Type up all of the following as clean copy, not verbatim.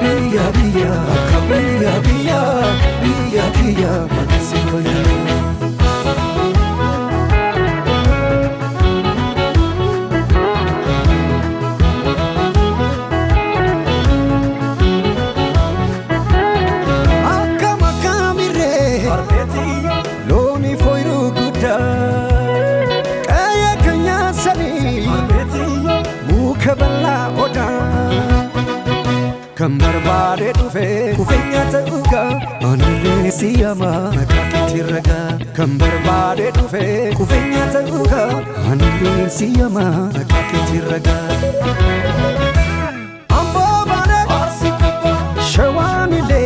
Biyya biyya akka biyya biyya biyya biyya mansifani. Loni foiru guda kaya kanya sani mukabala oda kambar bare dufe kufenya tauga anile siyama nakakitiraga kambar bare dufe kufenya tauga anile siyama nakakitiraga ambo bare asikaba shawanile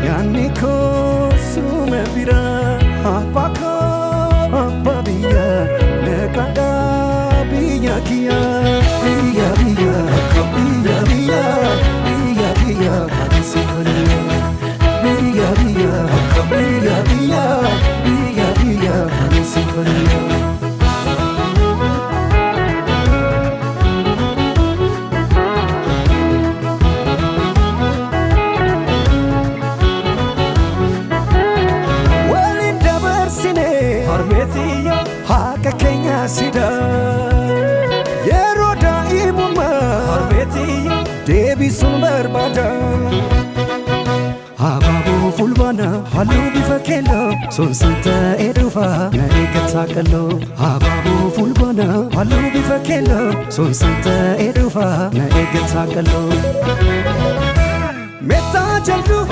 Yaniko sumebira apako apabiya nekada biya kia biya biya biya biya biya biya mansifani biya biya biya biya biya biya mansifani. Haka Kenya sida Yeroda imuma Harbetiya Debi sunbar bada Hababu fulbana Halu bifakelo Sunsanta edufa Na ekatakalo Hababu fulbana Halu bifakelo Sunsanta edufa Na ekatakalo Meta jaldu